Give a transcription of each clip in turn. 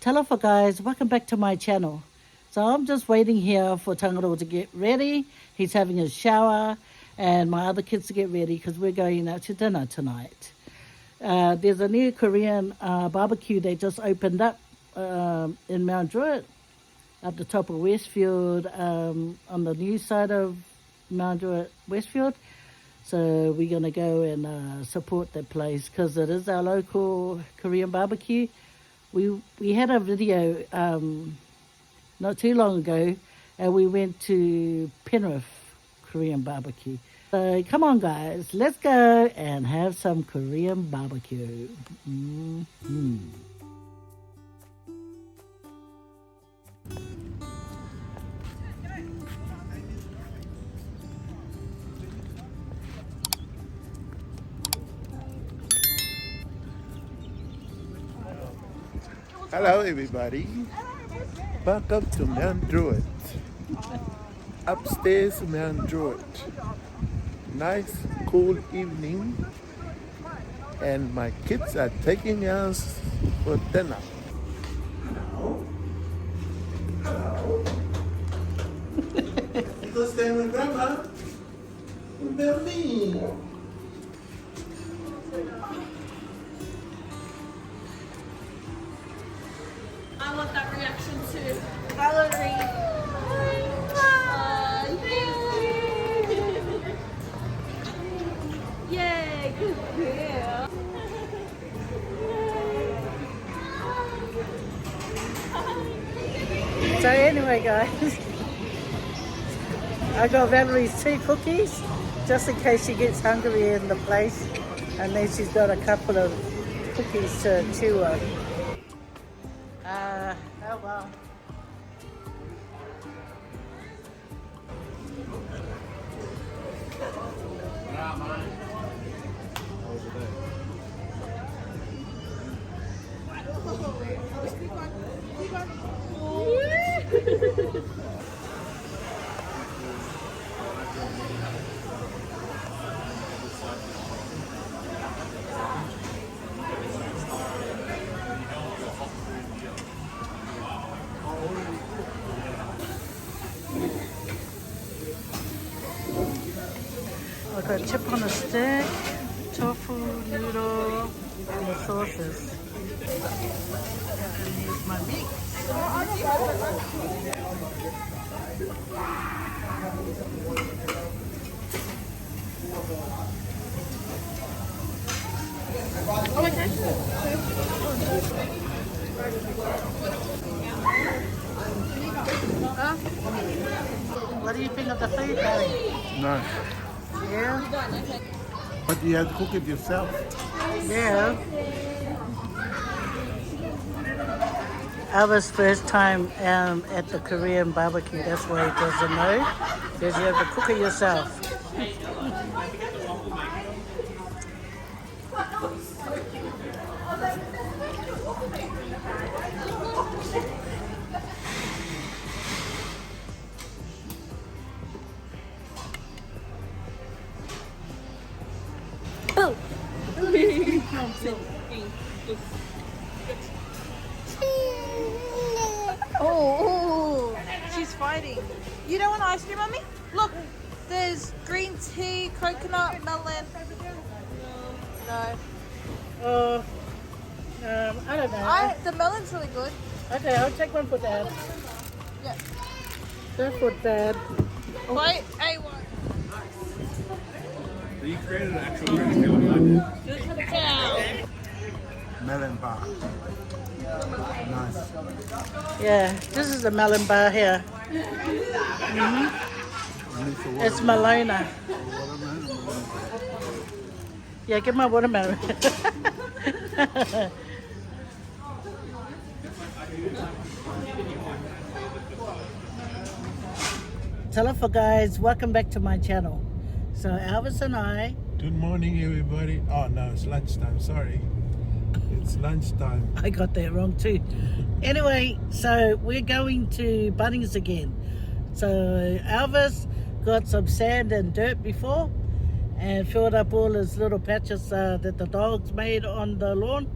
Talofa guys, welcome back to my channel. So I'm just waiting here for Tangaro to get ready. He's having a shower and my other kids to get ready because we're going out to dinner tonight. There's a new Korean barbecue they just opened up in Mount Druitt at the top of Westfield, on the new side of Mount Druitt, Westfield. So we're going to go and support that place because it is our local Korean barbecue. We had a video not too long ago and we went to Penrith Korean barbecue. So come on guys, let's go and have some Korean barbecue. Hello everybody, welcome to Mount Druitt, upstairs Mount Druitt. Nice cool evening and my kids are taking us for dinner. You go stand with Grandma? With me. I want that reaction too. Valerie. Yay, good girl. So anyway guys, I got Valerie's 2 cookies just in case she gets hungry in the place, and then she's got a couple of cookies to chew on. Oh well. I've got chip on a stick, tofu, noodle, and the sauces. And here's my meat. What do you think of the food, Barry? Nice. Yeah? But you had to cook it yourself. Yeah. Elvis' first time at the Korean barbecue, that's why he doesn't know, because you have to cook it yourself. Oh, she's fighting. You don't want ice cream, Mummy? Look, there's green tea, coconut, melon. No. I don't know. The melon's really good. Okay, I'll take one for Dad. Yeah. That's for Dad. Wait, A1. So you created an actual recipe like that? Melon bar. Nice. Yeah, this is the melon bar here. It's Malona. Yeah, get my watermelon. Talofa guys, welcome back to my channel. So Elvis and I, Good morning everybody. Oh no, it's lunchtime, sorry. It's lunchtime. I got that wrong too. Anyway, so we're going to Bunnings again. So Elvis got some sand and dirt before and filled up all his little patches that the dogs made on the lawn,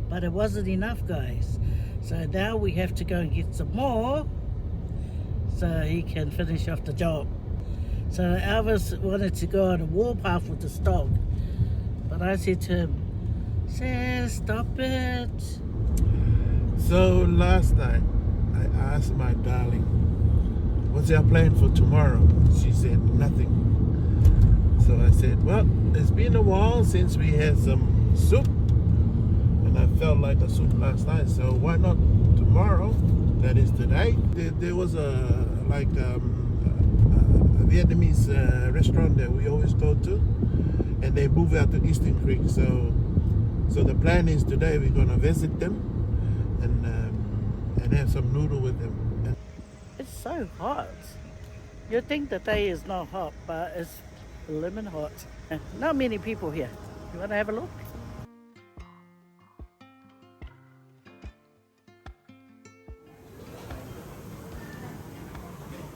but it wasn't enough, guys. So now we have to go and get some more so he can finish off the job. So Elvis wanted to go on a warpath with the stock, but I said to him, "Says, stop it." So last night, I asked my darling, "What's your plan for tomorrow?" She said, "Nothing." So I said, "Well, it's been a while since we had some soup, and I felt like a soup last night. So why not tomorrow? That is today." There was a Vietnamese restaurant that we always go to, and they moved out to Eastern Creek. So the plan is today we're gonna visit them and have some noodle with them. It's so hot. You'd think the day is not hot, but it's lemon hot. Not many people here. You want to have a look?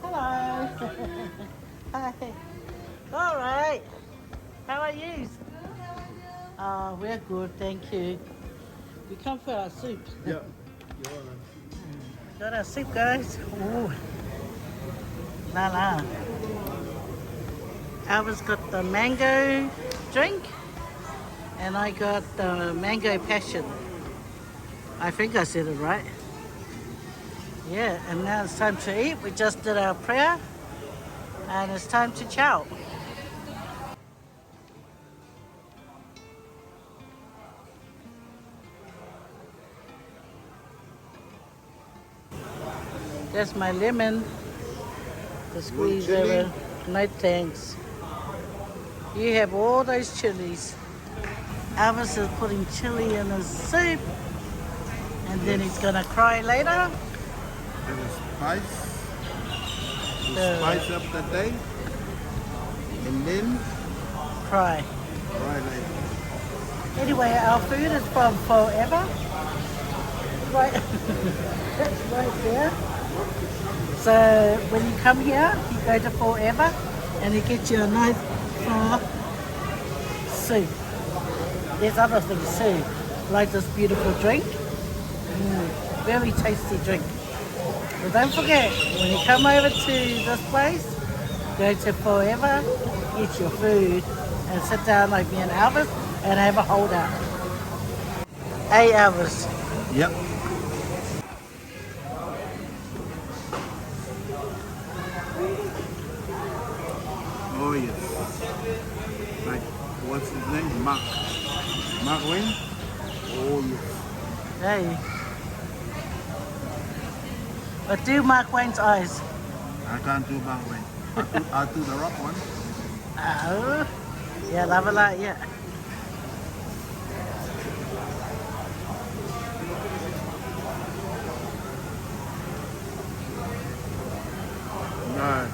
Hello. Hi. All right. How are you? Oh, we're good, thank you. We come for our soup. Yeah. Got our soup, guys. Ooh. La la. Elvis got the mango drink, and I got the mango passion. I think I said it right. Yeah, and now it's time to eat. We just did our prayer, and it's time to chow. That's my lemon. The squeeze over. No thanks. You have all those chilies. Elvis is putting chili in his soup, and then he's gonna cry later. And a spice. Spice up the day. And then Cry. fry later. Anyway, our food is from Pho Ever. Right, that's right there. So when you come here, you go to Pho Ever, and you get you a nice pho soup. There's other things too, like this beautiful drink. Very tasty drink. So don't forget, when you come over to this place, go to Pho Ever, get your food, and sit down like me and Elvis and have a holdout. Hey Elvis. Yep. Oh yes. Like what's his name? Mark. Mark Wayne? Oh yes. Hey. But do Mark Wayne's eyes. I can't do Mark Wayne. I'll do the rock one. Oh. Yeah, love a lot, yeah. Nice.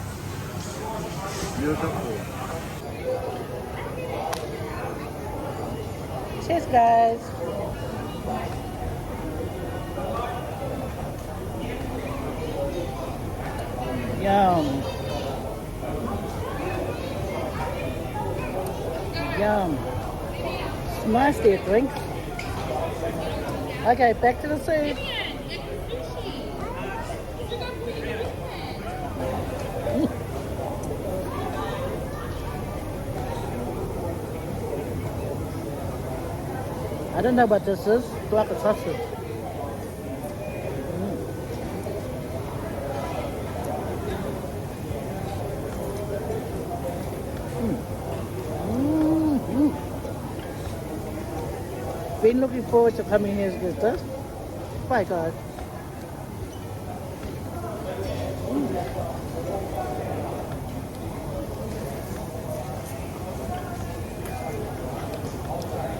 Beautiful. Cheers, guys. Yum. Yum. It's nice there, drink. Okay, back to the soup. I don't know what this is. It's like a sausage. Been looking forward to coming here to get this. Bye, guys.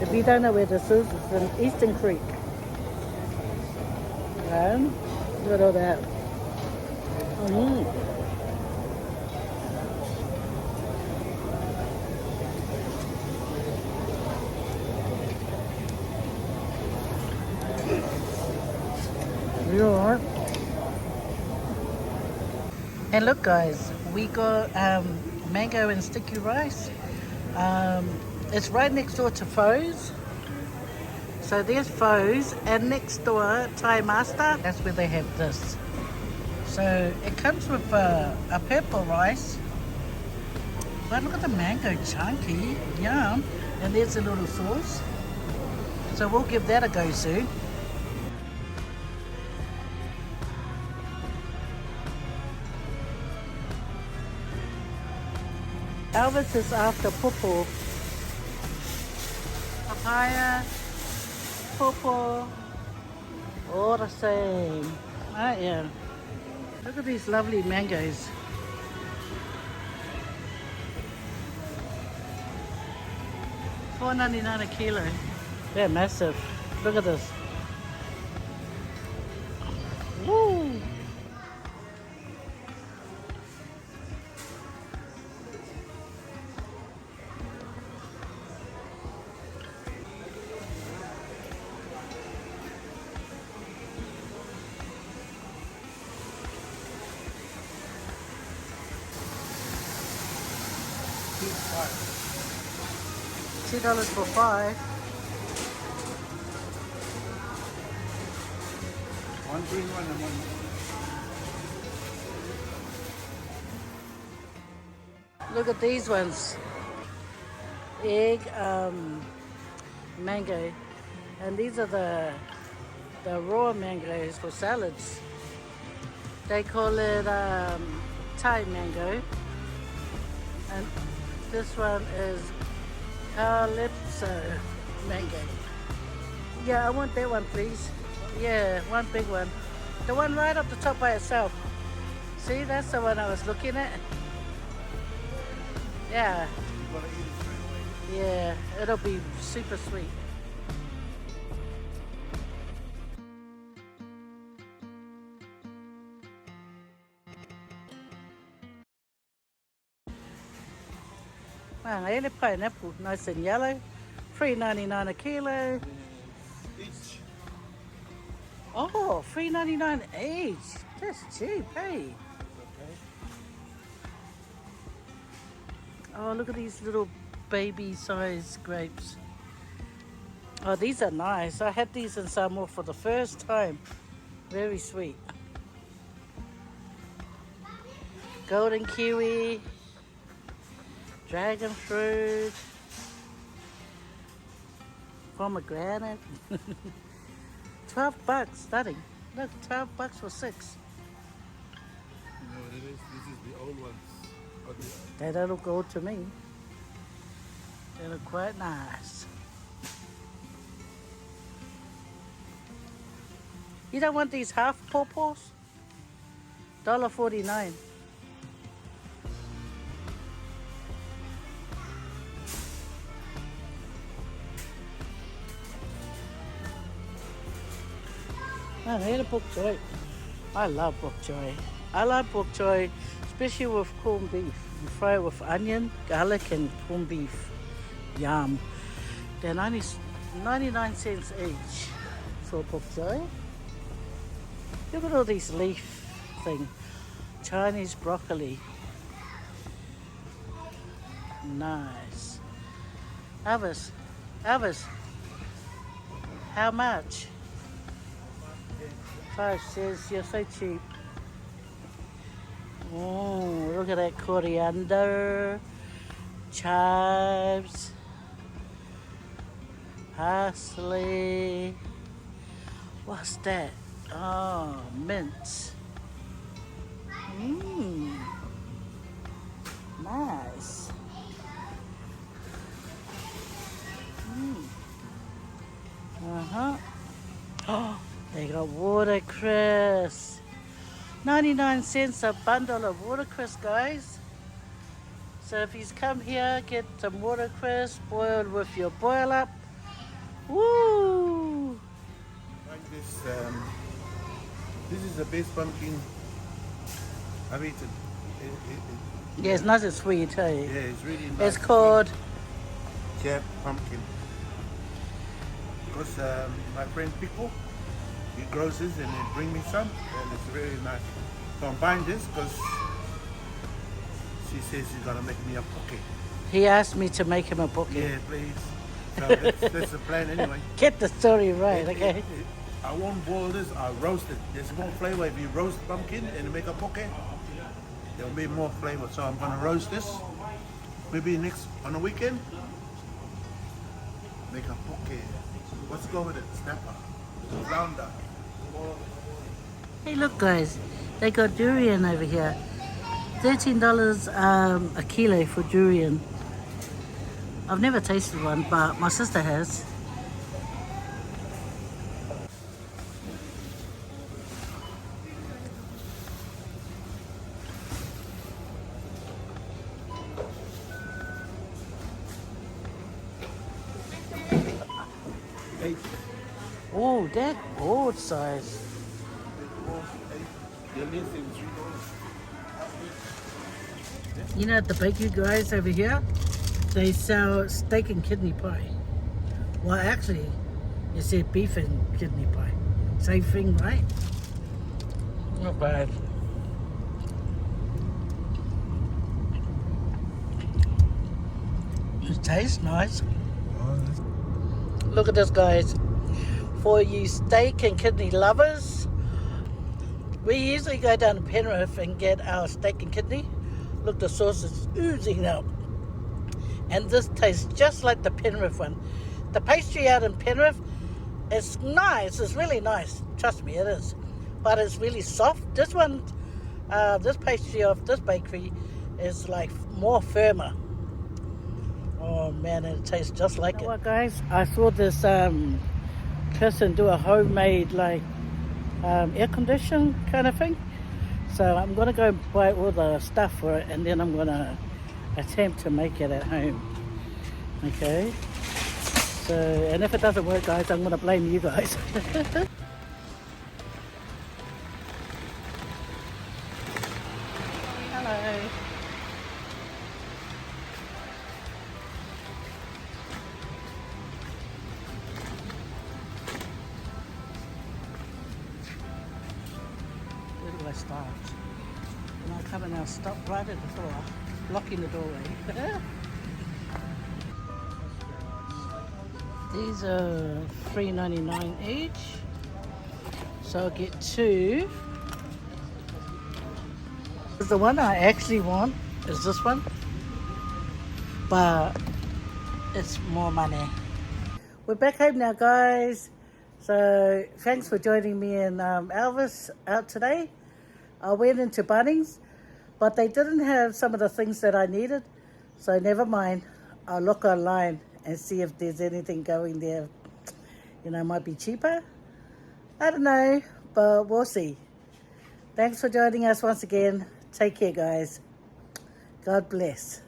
If you don't know where this is, it's in Eastern Creek. And look at all that. You alright? And look guys, we got mango and sticky rice. It's right next door to Pho's. So there's Pho's, and next door, Thai Master. That's where they have this. So it comes with a purple rice. But look at the mango, chunky, yum. And there's a little sauce. So we'll give that a go soon. Elvis is after pawpaw. Papaya, pawpaw, all the same. Ah, yeah. Look at these lovely mangoes. $4.99 a kilo. They're massive. Look at this. Woo! $2 for 5. One green one and one. Look at these ones. Egg, mango. And these are the raw mangoes for salads. They call it Thai mango. And this one is Calypso mango. Yeah, I want that one, please. Yeah, one big one. The one right up the top by itself. See, that's the one I was looking at. Yeah. Yeah, it'll be super sweet. Wow, I had pineapple, nice and yellow. $3.99 a kilo. Each. Oh, $3.99 each. That's cheap, hey? Okay. Oh, look at these little baby-sized grapes. Oh, these are nice. I had these in Samoa for the first time. Very sweet. Golden kiwi. Dragon fruit. Pomegranate. $12, starting. Look, $12 for 6. You know what it is? This is the old ones. They don't look old to me. They look quite nice. You don't want these half pawpaws? $1.49. Oh, here's a bok choy. I love bok choy. I love bok choy, especially with corned beef. You fry it with onion, garlic, and corned beef. Yum. They're 99 cents each for bok choy. Look at all these leaf thing. Chinese broccoli. Nice. Elvis, how much? 5 cents, you're so cheap. Oh, look at that coriander, chives, parsley. What's that? Oh, mint. Mmm. Nice. Mmm. Uh-huh. Oh, they got watercress. 99 cents a bundle of watercress, guys. So if you come here, get some watercress, boiled with your boil up. Woo! Like this, this is the best pumpkin I've eaten. Yeah, it's nice and sweet, hey? Yeah, it's really nice. It's called Jab pumpkin. Because my friend Pico, he grows this and he bring me some, and it's really nice. So I'm buying this because she says she's gonna make me a poke. He asked me to make him a bouquet. Yeah, please. So that's the plan anyway. Get the story right, okay? I won't boil this, I'll roast it. There's more flavor if you roast pumpkin and make a poke. There'll be more flavor. So I'm gonna roast this. Maybe next on the weekend. Make a poke. Let's go with it. Snapper. Flounder. Hey, look, guys, they got durian over here. $13 a kilo for durian. I've never tasted one, but my sister has. Eight. Oh, that board size. You know, at the bakery guys over here, they sell steak and kidney pie. Well, actually, it said beef and kidney pie. Same thing, right? Not bad. It tastes nice. Look at this, guys. For you steak and kidney lovers, we usually go down to Penrith and get our steak and kidney. Look, the sauce is oozing out. And this tastes just like the Penrith one. The pastry out in Penrith is nice. It's really nice. Trust me, it is. But it's really soft. This one, this pastry of this bakery is like more firmer. Oh man, it tastes just like it. You know what, guys? I saw this person do a homemade like air condition kind of thing. So I'm gonna go buy all the stuff for it, and then I'm gonna attempt to make it at home. Okay. So, and if it doesn't work, guys, I'm gonna blame you guys. Hello. Where do I start? And I come and I'll stop right at the door, blocking the doorway. These are $3.99 each. So I'll get two. The one I actually want is this one, but it's more money. We're back home now, guys. So thanks for joining me and Elvis out today. I went into Bunnings, but they didn't have some of the things that I needed. So never mind. I'll look online and see if there's anything going there. You know, might be cheaper. I don't know, but we'll see. Thanks for joining us once again. Take care, guys. God bless.